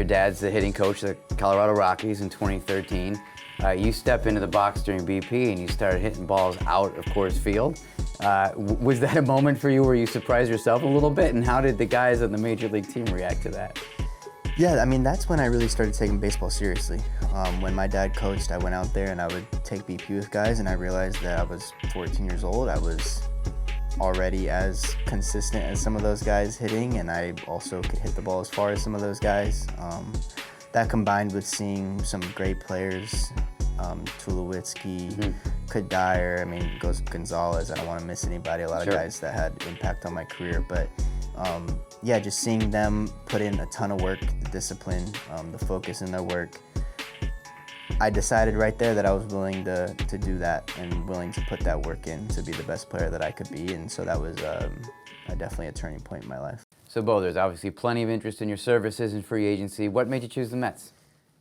your dad's the hitting coach of the Colorado Rockies in 2013. You step into the box during BP and you started hitting balls out of Coors Field. Was that a moment for you where you surprised yourself a little bit? And how did the guys on the Major League team react to that? Yeah, I mean, that's when I really started taking baseball seriously. When my dad coached, I went out there and I would take BP with guys, and I realized that I was 14 years old. I was already as consistent as some of those guys hitting, and I also could hit the ball as far as some of those guys. That combined with seeing some great players, Tulowitzki, Kadire, I mean, Gonzalez, I don't want to miss anybody, a lot of guys that had impact on my career, but yeah, just seeing them put in a ton of work, the discipline, the focus in their work. I decided right there that I was willing to do that and willing to put that work in to be the best player that I could be, and so that was definitely a turning point in my life. So Bo, there's obviously plenty of interest in your services and free agency. What made you choose the Mets?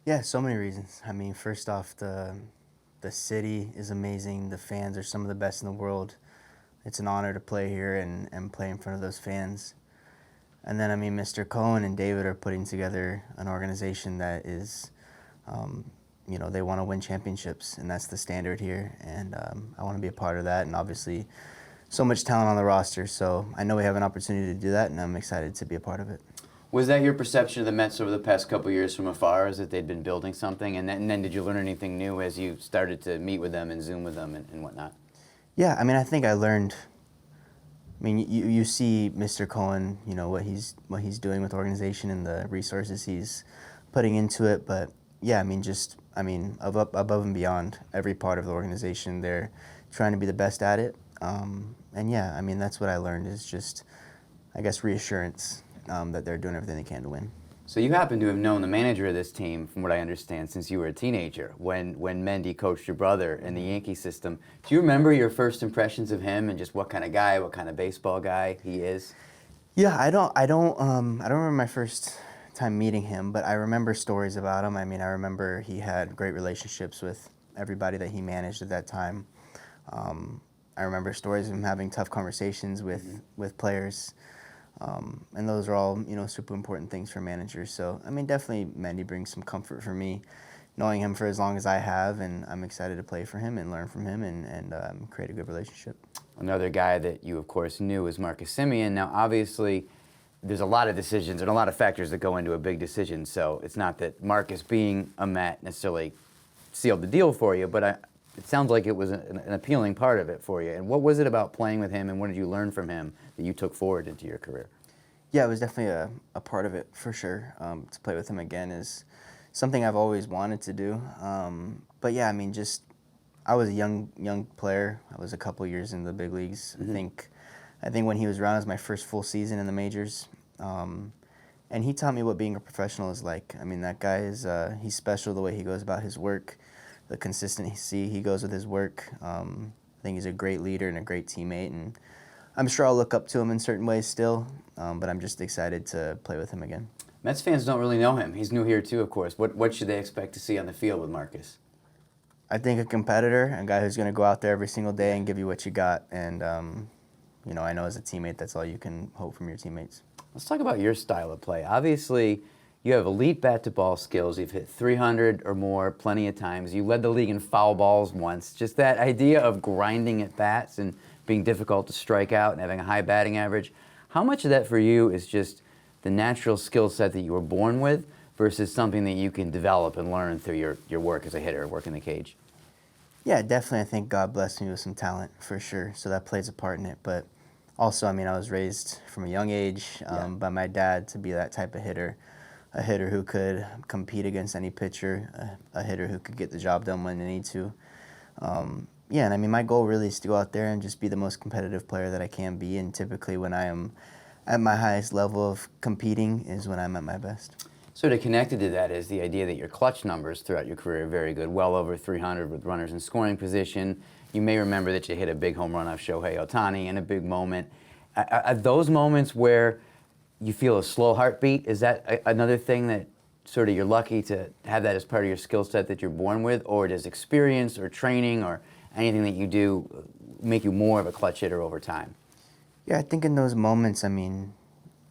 Yeah, so many reasons. I mean, first off, the city is amazing. The fans are some of the best in the world. It's an honor to play here and play in front of those fans. And then, I mean, Mr. Cohen and David are putting together an organization that is, you know, they want to win championships, and that's the standard here. And I want to be a part of that, and obviously so much talent on the roster. So I know we have an opportunity to do that, and I'm excited to be a part of it. Was that your perception of the Mets over the past couple of years from afar, is that they'd been building something? And then did you learn anything new as you started to meet with them and Zoom with them and whatnot? Yeah, I mean, I think I learned. I mean, you see Mr. Cohen, you know, what he's doing with the organization and the resources he's putting into it. But yeah, I mean, above and beyond every part of the organization, they're trying to be the best at it. And yeah, I mean, that's what I learned is just, I guess, reassurance that they're doing everything they can to win. So you happen to have known the manager of this team, from what I understand, since you were a teenager, when Mendy coached your brother in the Yankee system. Do you remember your first impressions of him and just what kind of guy, what kind of baseball guy he is? Yeah, I don't remember my first time meeting him, but I remember stories about him. I mean, I remember he had great relationships with everybody that he managed at that time. I remember stories of him having tough conversations with players. And those are all, you know, super important things for managers. So, I mean, definitely Mendy brings some comfort for me, knowing him for as long as I have, and I'm excited to play for him and learn from him and create a good relationship. Another guy that you, of course, knew was Marcus Semien. Now, obviously, there's a lot of decisions and a lot of factors that go into a big decision, so it's not that Marcus being a Met necessarily sealed the deal for you, but it sounds like it was an appealing part of it for you. And what was it about playing with him, and what did you learn from him that you took forward into your career? Yeah, it was definitely a part of it, for sure. To play with him again is something I've always wanted to do. But yeah, I mean, I was a young player. I was a couple years in the big leagues. I think when he was around, it was my first full season in the majors. And he taught me what being a professional is like. I mean, that guy he's special the way he goes about his work, the consistency he goes with his work. I think he's a great leader and a great teammate, and I'm sure I'll look up to him in certain ways still, but I'm just excited to play with him again. Mets fans don't really know him. He's new here too, of course. What should they expect to see on the field with Marcus? I think a competitor, a guy who's going to go out there every single day and give you what you got, and you know, I know as a teammate that's all you can hope from your teammates. Let's talk about your style of play. Obviously, you have elite bat-to-ball skills. You've hit 300 or more plenty of times. You led the league in foul balls once. Just that idea of grinding at bats and being difficult to strike out and having a high batting average. How much of that for you is just the natural skill set that you were born with versus something that you can develop and learn through your work as a hitter, work in the cage? Yeah, definitely. I think God blessed me with some talent, for sure. So that plays a part in it. But also, I mean, I was raised from a young age by my dad to be that type of hitter, a hitter who could compete against any pitcher, a hitter who could get the job done when they need to. Yeah, and I mean, my goal really is to go out there and just be the most competitive player that I can be, and typically when I am at my highest level of competing is when I'm at my best. Sort of connected to that is the idea that your clutch numbers throughout your career are very good, well over 300 with runners in scoring position. You may remember that you hit a big home run off Shohei Ohtani in a big moment. Are those moments where you feel a slow heartbeat? Is that another thing that sort of you're lucky to have that as part of your skill set that you're born with, or does experience or training or anything that you do make you more of a clutch hitter over time? Yeah, I think in those moments, I mean,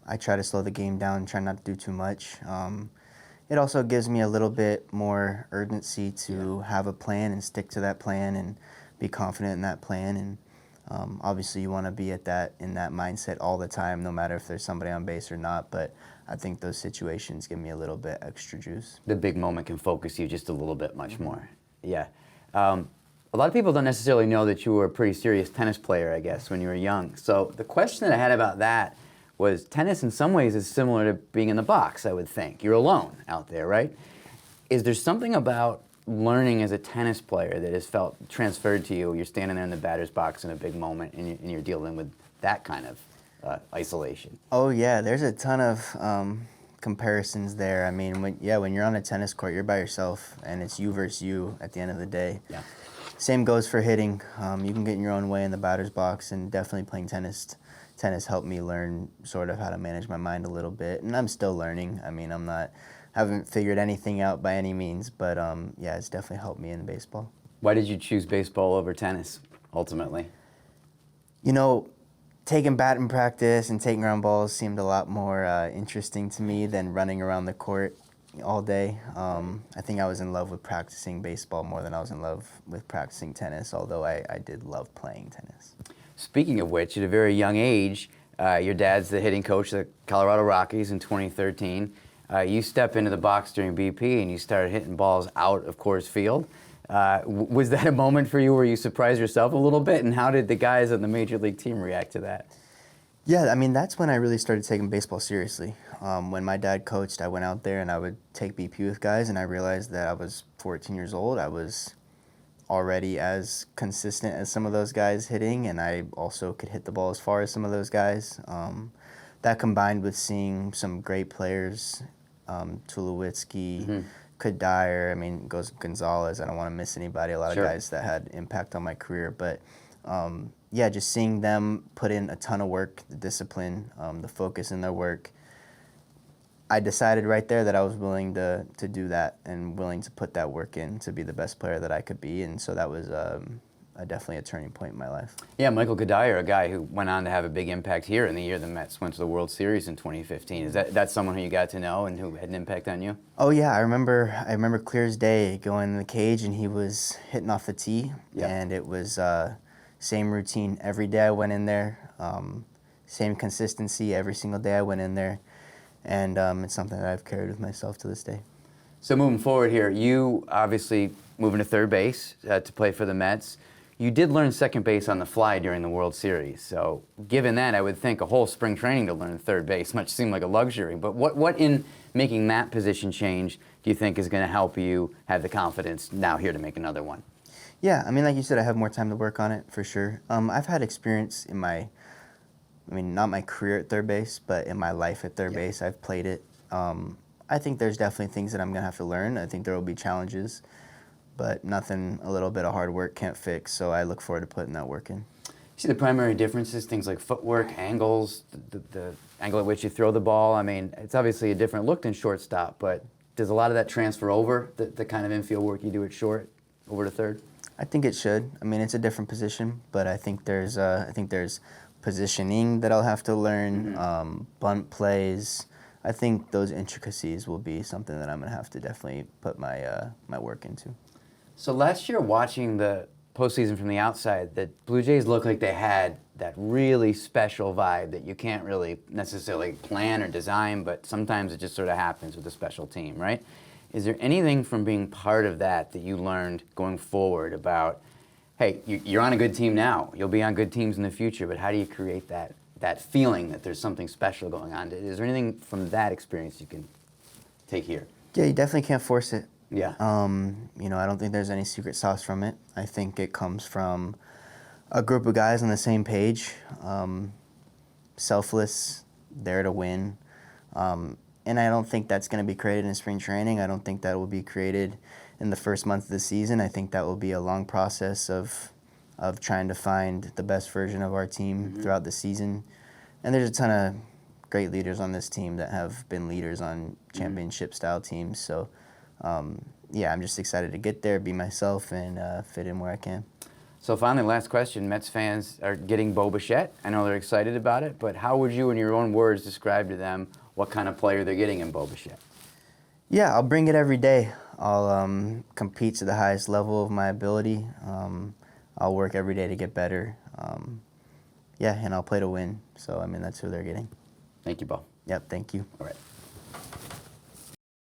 I try to slow the game down, try not to do too much. it also gives me a little bit more urgency to have a plan and stick to that plan and be confident in that plan. And obviously, you want to be in that mindset all the time, no matter if there's somebody on base or not. But I think those situations give me a little bit extra juice. The big moment can focus you just a little bit much more. Yeah. A lot of people don't necessarily know that you were a pretty serious tennis player, I guess, when you were young. So the question that I had about that was, tennis in some ways is similar to being in the box, I would think. You're alone out there, right? Is there something about learning as a tennis player that has felt transferred to you? You're standing there in the batter's box in a big moment, and you're dealing with that kind of isolation. Oh yeah, there's a ton of comparisons there. I mean, when you're on a tennis court, you're by yourself, and it's you versus you at the end of the day. Yeah. Same goes for hitting. You can get in your own way in the batter's box, and definitely playing tennis helped me learn sort of how to manage my mind a little bit, and I'm still learning. I mean, haven't figured anything out by any means, but yeah, it's definitely helped me in baseball. Why did you choose baseball over tennis, ultimately? You know, taking batting practice and taking ground balls seemed a lot more interesting to me than running around the court all day. I think I was in love with practicing baseball more than I was in love with practicing tennis, although I did love playing tennis. Speaking of which, at a very young age, your dad's the hitting coach of the Colorado Rockies in 2013. You step into the box during BP and you started hitting balls out of Coors Field. Was that a moment for you where you surprised yourself a little bit? And how did the guys on the Major League team react to that? Yeah, I mean, that's when I really started taking baseball seriously. When my dad coached, I went out there and I would take BP with guys, and I realized that I was 14 years old. I was already as consistent as some of those guys hitting, and I also could hit the ball as far as some of those guys. That combined with seeing some great players, Tulowitzki, Kadire, I mean, Gonzalez, I don't want to miss anybody, a lot Sure. of guys that had impact on my career. But yeah, just seeing them put in a ton of work, the discipline, the focus in their work, I decided right there that I was willing to do that and willing to put that work in to be the best player that I could be. And so that was definitely a turning point in my life. Yeah, Michael Kadire, a guy who went on to have a big impact here in the year the Mets went to the World Series in 2015. Is that's someone who you got to know and who had an impact on you? Oh yeah, I remember clear as day going in the cage and he was hitting off the tee. Yep. And it was same routine every day I went in there, same consistency every single day I went in there. And it's something that I've carried with myself to this day. So moving forward here, you obviously moving to third base to play for the Mets. You did learn second base on the fly during the World Series. So given that, I would think a whole spring training to learn third base much seemed like a luxury. But what in making that position change do you think is going to help you have the confidence now here to make another one? Yeah, I mean, like you said, I have more time to work on it for sure. I've had experience in not my career at third base, but in my life at third base, I've played it. I think there's definitely things that I'm going to have to learn. I think there will be challenges, but nothing a little bit of hard work can't fix, so I look forward to putting that work in. See the primary differences, things like footwork, angles, the angle at which you throw the ball. I mean, it's obviously a different look than shortstop, but does a lot of that transfer over, the kind of infield work you do at short, over to third? I think it should. I mean, it's a different position, but I think there's positioning that I'll have to learn, bunt plays. I think those intricacies will be something that I'm going to have to definitely put my work into. So last year, watching the postseason from the outside, the Blue Jays looked like they had that really special vibe that you can't really necessarily plan or design, but sometimes it just sort of happens with a special team, right? Is there anything from being part of that you learned going forward about, hey, you're on a good team now, you'll be on good teams in the future, but how do you create that feeling that there's something special going on? Is there anything from that experience you can take here? Yeah, you definitely can't force it. Yeah. I don't think there's any secret sauce from it. I think it comes from a group of guys on the same page, selfless, there to win. And I don't think that's going to be created in spring training. I don't think that will be created in the first month of the season. I think that will be a long process of trying to find the best version of our team throughout the season. And there's a ton of great leaders on this team that have been leaders on championship-style teams. So, yeah, I'm just excited to get there, be myself, and fit in where I can. So finally, last question. Mets fans are getting Bo Bichette. I know they're excited about it, but how would you, in your own words, describe to them what kind of player they're getting in Bo Bichette? Yeah, I'll bring it every day. I'll compete to the highest level of my ability. I'll work every day to get better. Yeah, and I'll play to win. So, I mean, that's who they're getting. Thank you, Bo. Yep, thank you. All right.